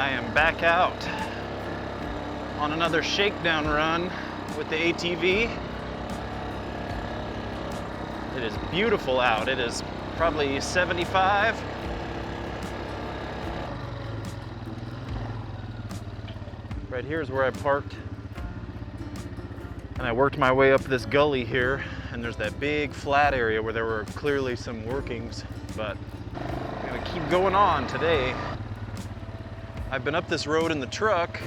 I am back out on another shakedown run with the ATV. It is beautiful out. It is probably 75. Right here is where I parked. And I worked my way up this gully here, and there's that big flat area where there were clearly some workings, but I'm gonna keep going on today. I've been up this road in the truck,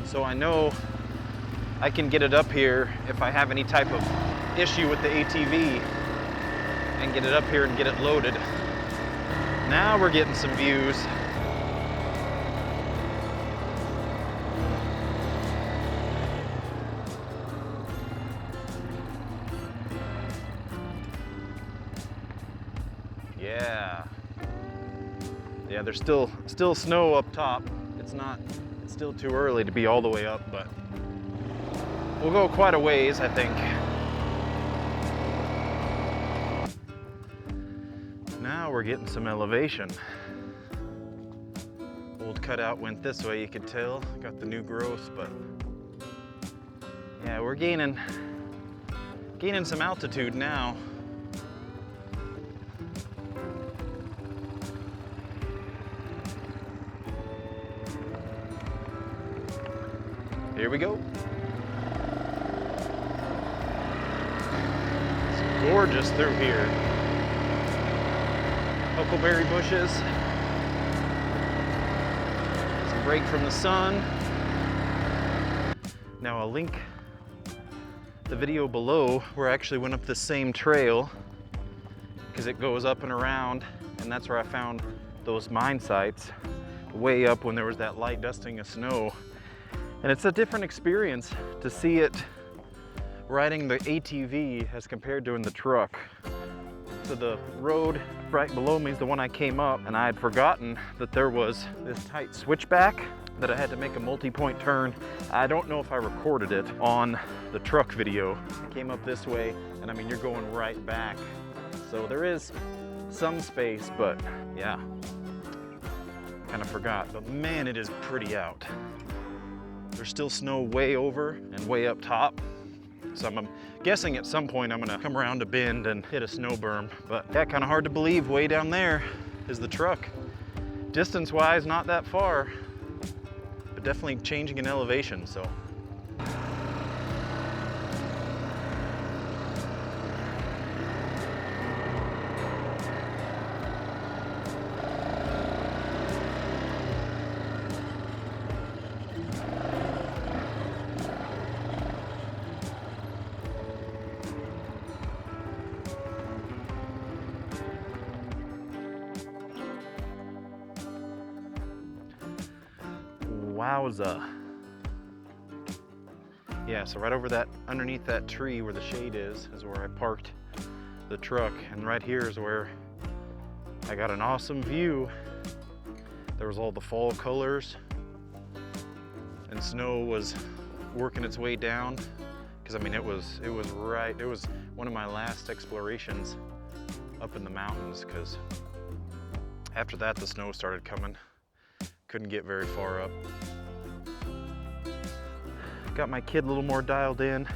so I know I can get it up here if I have any type of issue with the ATV and get it up here and get it loaded. Now we're getting some views. Yeah, there's still snow up top. It's still too early to be all the way up, but we'll go quite a ways, I think. Now we're getting some elevation. Old cutout went this way, you could tell. Got the new growth, but yeah, we're gaining some altitude now. Here we go. It's gorgeous through here. Huckleberry bushes. Some break from the sun. Now I'll link the video below where I actually went up the same trail because it goes up and around, and that's where I found those mine sites way up when there was that light dusting of snow. And it's a different experience to see it riding the ATV as compared to in the truck. So the road right below me is the one I came up, and I had forgotten that there was this tight switchback that I had to make a multi-point turn. I don't know if I recorded it on the truck video. I came up this way, and I mean, you're going right back. So there is some space, but yeah, kind of forgot. But man, it is pretty out. There's still snow way over and way up top. So I'm guessing at some point I'm gonna come around a bend and hit a snow berm. But yeah, kind of hard to believe way down there is the truck. Distance-wise, not that far, but definitely changing in elevation, so. Wowza. Yeah, so right over that, underneath that tree where the shade is where I parked the truck. And right here is where I got an awesome view. There was all the fall colors, and snow was working its way down. Because I mean, it was one of my last explorations up in the mountains, because after that the snow started coming. Couldn't get very far up. Got my kid a little more dialed in.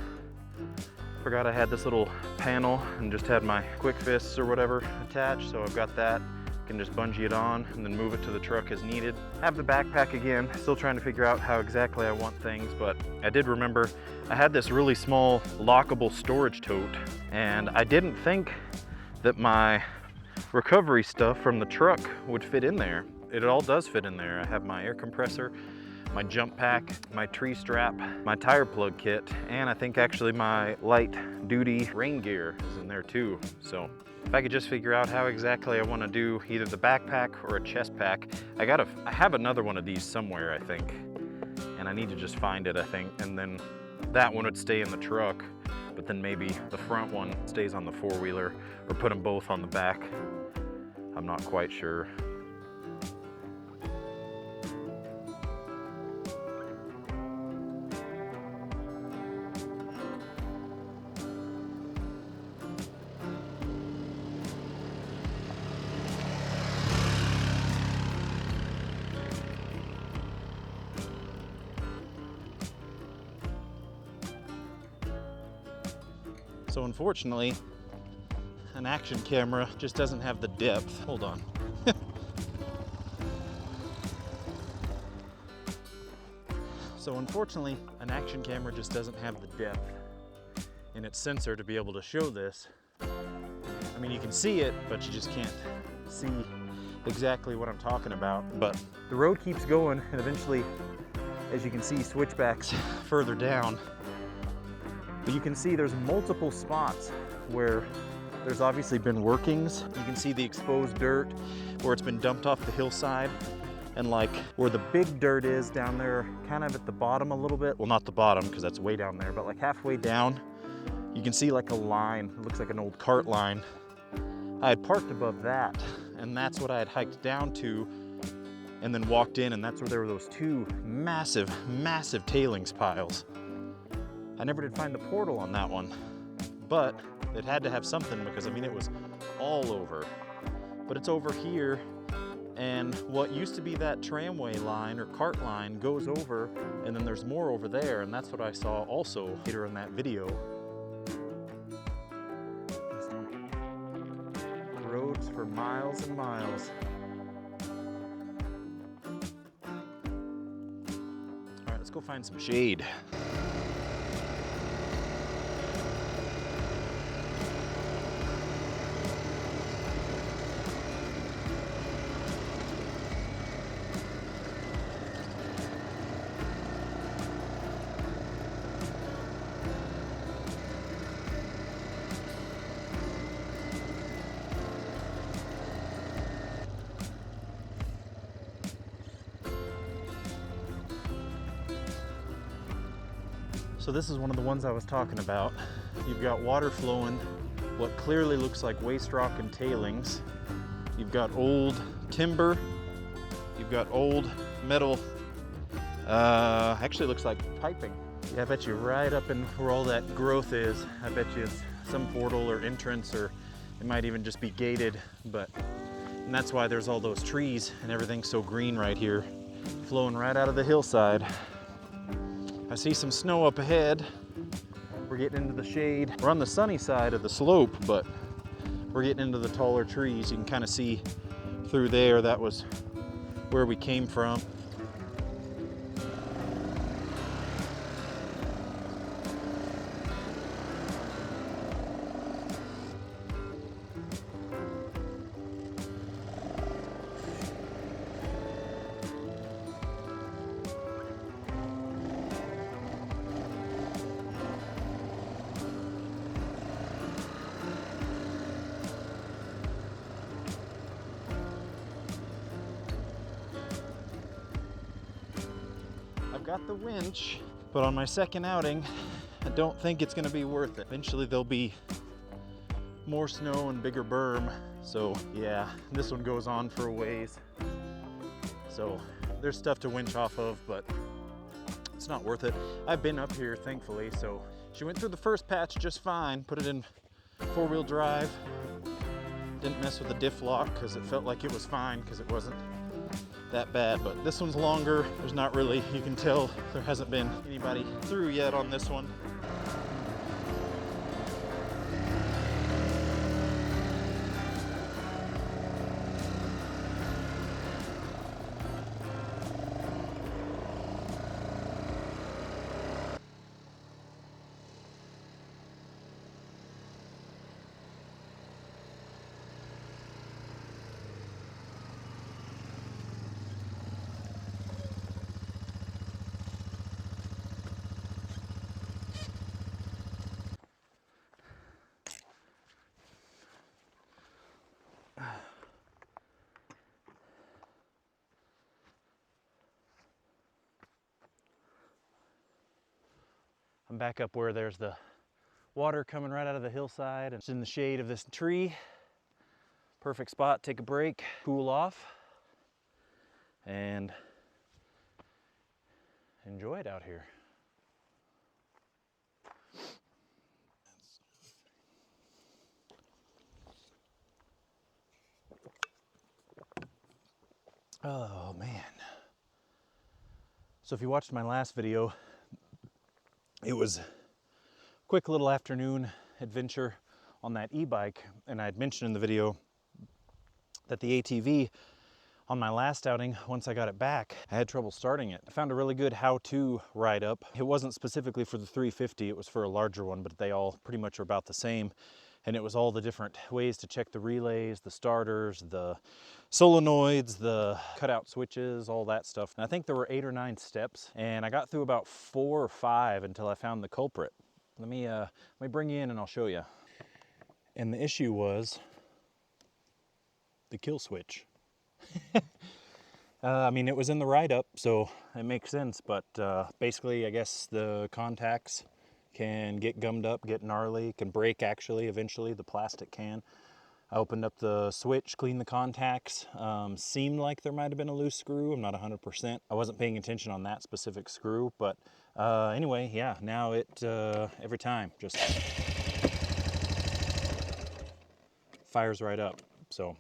Forgot I had this little panel and just had my quick fists or whatever attached, so I've got that. Can just bungee it on and then move it to the truck as needed. Have the backpack again, still trying to figure out how exactly I want things, but I did remember I had this really small lockable storage tote, and I didn't think that my recovery stuff from the truck would fit in there. It all does fit in there. I have my air compressor, my jump pack, my tree strap, my tire plug kit, and I think actually my light duty rain gear is in there too. So if I could just figure out how exactly I want to do either the backpack or a chest pack. I have another one of these somewhere, I think, and I need to just find it, I think, and then that one would stay in the truck, but then maybe the front one stays on the four-wheeler, or put them both on the back. I'm not quite sure. So unfortunately, an action camera just doesn't have the depth. Hold on. So unfortunately, an action camera just doesn't have the depth in its sensor to be able to show this. I mean, you can see it, but you just can't see exactly what I'm talking about. But the road keeps going, and eventually, as you can see, switchbacks further down. But you can see there's multiple spots where there's obviously been workings. You can see the exposed dirt where it's been dumped off the hillside, and like where the big dirt is down there, kind of at the bottom a little bit. Well, not the bottom because that's way down there, but like halfway down, you can see like a line. It looks like an old cart line. I had parked above that, and that's what I had hiked down to and then walked in, and that's where there were those two massive, massive tailings piles. I never did find the portal on that one, but it had to have something because, I mean, it was all over. But it's over here, and what used to be that tramway line or cart line goes over, and then there's more over there, and that's what I saw also later in that video. Roads for miles and miles. All right, let's go find some shade. So this is one of the ones I was talking about. You've got water flowing, what clearly looks like waste rock and tailings. You've got old timber. You've got old metal, actually looks like piping. Yeah, I bet you right up in where all that growth is, I bet you it's some portal or entrance, or it might even just be gated, and that's why there's all those trees and everything so green right here, flowing right out of the hillside. I see some snow up ahead. We're getting into the shade. We're on the sunny side of the slope, but we're getting into the taller trees. You can kind of see through there. That was where we came from. I've got the winch, but on my second outing, I don't think it's gonna be worth it. Eventually there'll be more snow and bigger berm. So yeah, this one goes on for a ways. So there's stuff to winch off of, but it's not worth it. I've been up here, thankfully, so she went through the first patch just fine, put it in 4-wheel drive. Didn't mess with the diff lock because it felt like it was fine because it wasn't that bad, but this one's longer. There's not really, you can tell there hasn't been anybody through yet on this one. I'm back up where there's the water coming right out of the hillside, and it's in the shade of this tree. Perfect spot, take a break, cool off, and enjoy it out here. Oh man. So if you watched my last video, it was a quick little afternoon adventure on that e-bike, and I had mentioned in the video that the ATV on my last outing, once I got it back, I had trouble starting it. I found a really good how-to ride-up. It wasn't specifically for the 350, it was for a larger one, but they all pretty much are about the same. And it was all the different ways to check the relays, the starters, the solenoids, the cutout switches, all that stuff. And I think there were 8 or 9 steps, and I got through about 4 or 5 until I found the culprit. Let me bring you in and I'll show you. And the issue was the kill switch. I mean, it was in the ride-up, so it makes sense, but basically, I guess the contacts can get gummed up, get gnarly, can break actually, eventually, the plastic can. I opened up the switch, cleaned the contacts. Seemed like there might have been a loose screw. I'm not 100%. I wasn't paying attention on that specific screw, but anyway, yeah, now it, every time, just fires right up. So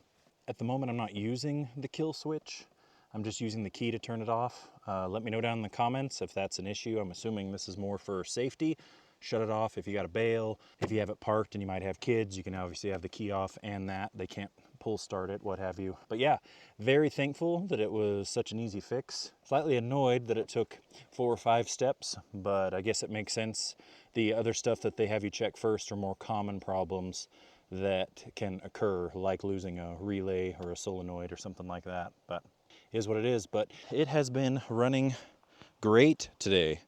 at the moment, I'm not using the kill switch. I'm just using the key to turn it off. Let me know down in the comments if that's an issue. I'm assuming this is more for safety. Shut it off if you got a bail. If you have it parked and you might have kids, you can obviously have the key off and that. They can't pull start it, what have you. But yeah, very thankful that it was such an easy fix. Slightly annoyed that it took 4 or 5 steps, but I guess it makes sense. The other stuff that they have you check first are more common problems that can occur, like losing a relay or a solenoid or something like that. But it is what it is. But it has been running great today.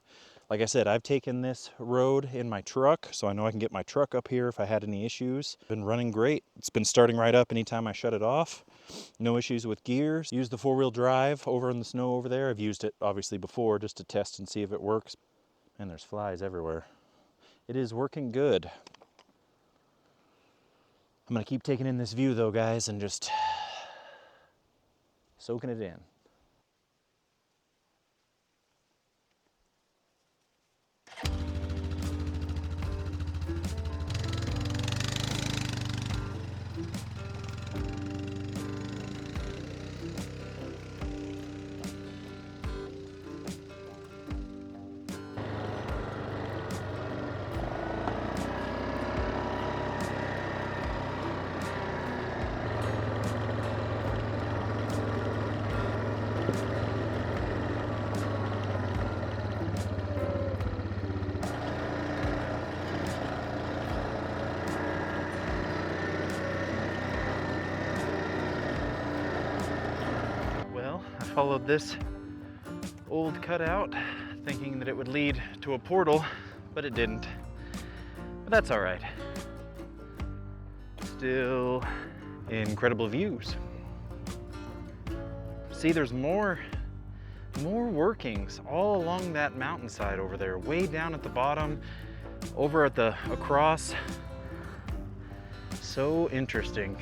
Like I said, I've taken this road in my truck, so I know I can get my truck up here if I had any issues. Been running great. It's been starting right up anytime I shut it off. No issues with gears. Used the 4-wheel drive over in the snow over there. I've used it obviously before just to test and see if it works. And there's flies everywhere. It is working good. I'm gonna keep taking in this view though, guys, and just soaking it in. I followed this old cutout thinking that it would lead to a portal, but it didn't. But that's all right. Still incredible views. See, there's more workings all along that mountainside over there, way down at the bottom, over at the across. So interesting.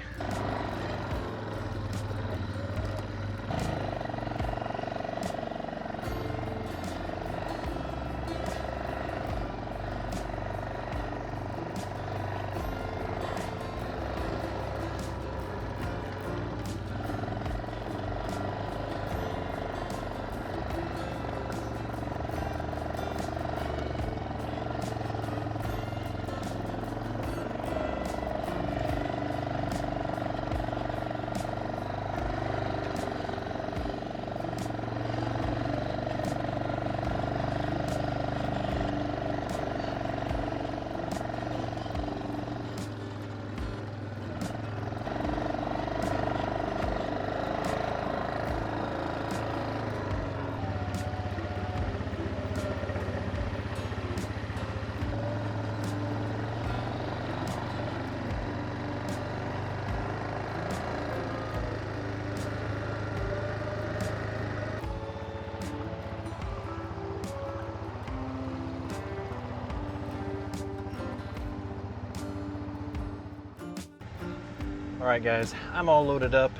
All right, guys, I'm all loaded up,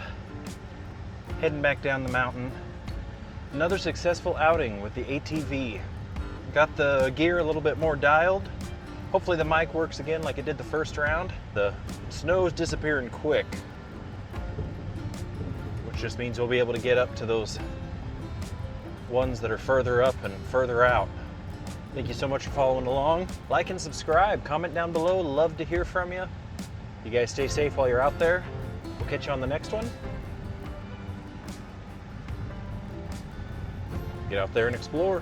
heading back down the mountain. Another successful outing with the ATV. Got the gear a little bit more dialed. Hopefully the mic works again like it did the first round. The snow's disappearing quick, which just means we'll be able to get up to those ones that are further up and further out. Thank you so much for following along. Like and subscribe, comment down below. Love to hear from you. You guys stay safe while you're out there. We'll catch you on the next one. Get out there and explore.